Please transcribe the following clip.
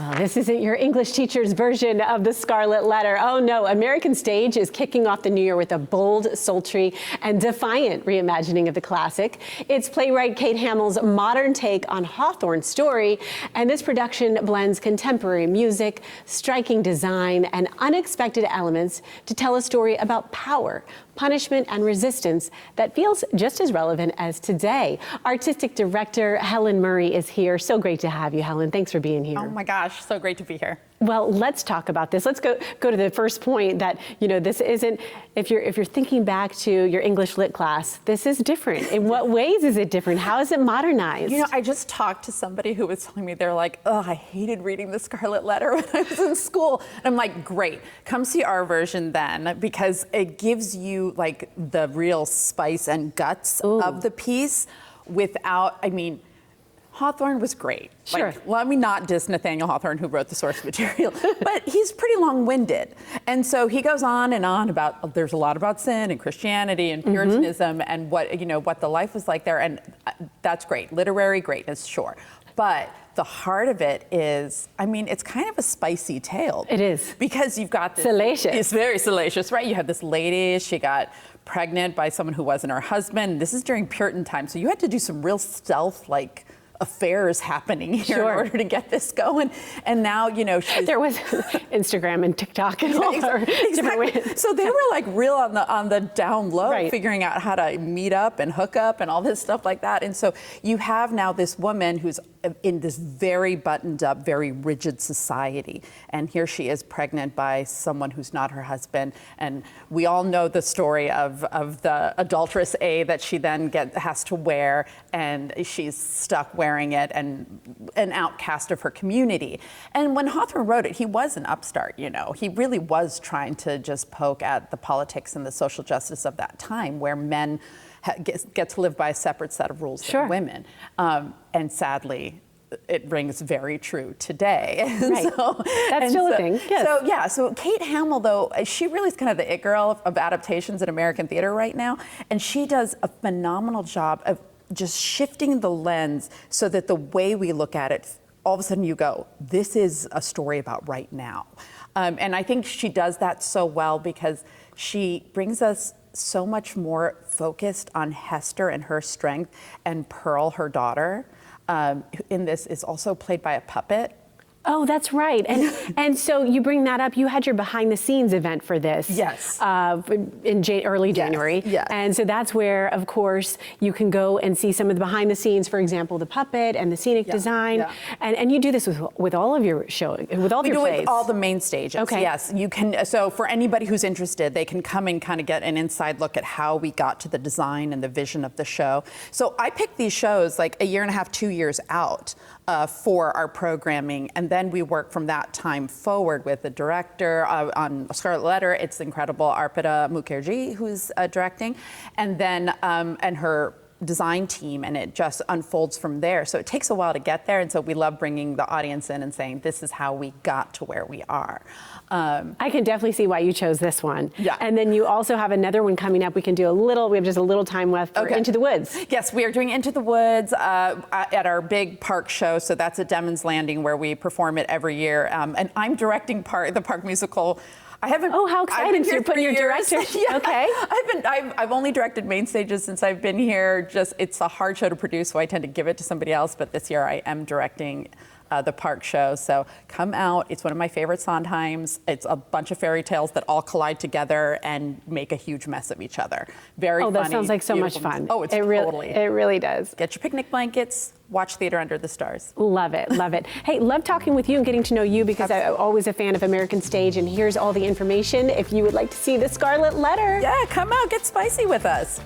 Well, this isn't your English teacher's version of the Scarlet Letter. Oh no, American Stage is kicking off the new year with a bold, sultry, and defiant reimagining of the classic. It's playwright Kate Hamill's modern take on Hawthorne's story, and this production blends contemporary music, striking design, and unexpected elements to tell a story about power, punishment, and resistance that feels just as relevant as today. Artistic director Helen Murray is here. So great to have you, Helen. Thanks for being here. Oh my gosh, so great to be here. Well, let's talk about this. Let's go to the first point that, this isn't, if you're thinking back to your English lit class, this is different. In what ways is it different? How is it modernized? I just talked to somebody who was telling me, they're like, oh, I hated reading the Scarlet Letter when I was in school. And I'm like, great, come see our version then, because it gives you like the real spice and guts of the piece without, Hawthorne was great. Sure. Let me not diss Nathaniel Hawthorne, who wrote the source material, but he's pretty long-winded. And so he goes on and on about, there's a lot about sin and Christianity and Puritanism and what the life was like there. And that's great. Literary greatness, sure. But the heart of it is, it's kind of a spicy tale. It is. Because you've got this. Salacious. It's very salacious, right? You have this lady, she got pregnant by someone who wasn't her husband. This is during Puritan times. So you had to do some real stealth, affairs happening here in order to get this going. And now, there was Instagram and TikTok and all different ways. So they were real on the down low, figuring out how to meet up and hook up and all this stuff like that. And so you have now this woman who's in this very buttoned up, very rigid society. And here she is pregnant by someone who's not her husband. And we all know the story of the adulterous A that she then has to wear, and she's stuck wearing it and an outcast of her community. And when Hawthorne wrote it, he was an upstart, He really was trying to just poke at the politics and the social justice of that time, where men get to live by a separate set of rules than women. And sadly, it rings very true today. Right. That's still a thing. Yes. So Kate Hamill, though, she really is kind of the it girl of adaptations in American theater right now. And she does a phenomenal job of just shifting the lens so that the way we look at it, all of a sudden you go, this is a story about right now. And I think she does that so well because she brings us so much more focused on Hester and her strength, and Pearl, her daughter, in this is also played by a puppet. Oh, that's right. And so you bring that up. You had your behind the scenes event for this. Yes. In early January. Yes. And so that's where, of course, you can go and see some of the behind the scenes, for example, the puppet and the scenic design. Yeah. And you do this with all of your shows, with all of your plays. We do it with all the main stages. Okay. Yes. You can. So for anybody who's interested, they can come and kind of get an inside look at how we got to the design and the vision of the show. So I picked these shows like a year and a half, 2 years out for our programming. And then we work from that time forward with the director on Scarlet Letter. It's the incredible Arpita Mukherjee who's directing, and then and her design team, and it just unfolds from there. So it takes a while to get there, and so we love bringing the audience in and saying, this is how we got to where we are. I can definitely see why you chose this one. Yeah. And then you also have another one coming up. We have just a little time left for Into the Woods. Yes, we are doing Into the Woods at our big park show. So that's at Demons Landing, where we perform it every year. And I'm directing the park musical. I haven't. Oh, how exciting! So you're putting your director. Yeah. Okay. I've only directed main stages since I've been here. It's a hard show to produce, so I tend to give it to somebody else. But this year I am directing the park show. So come out. It's one of my favorite Sondheims. It's a bunch of fairy tales that all collide together and make a huge mess of each other. Very funny. Oh, that sounds like so much fun. Oh, it really does. Get your picnic blankets. Watch Theater Under the Stars. Love it, love it. Hey, love talking with you and getting to know you, because I'm always a fan of American Stage, and here's all the information if you would like to see the Scarlet Letter. Yeah, come out, get spicy with us.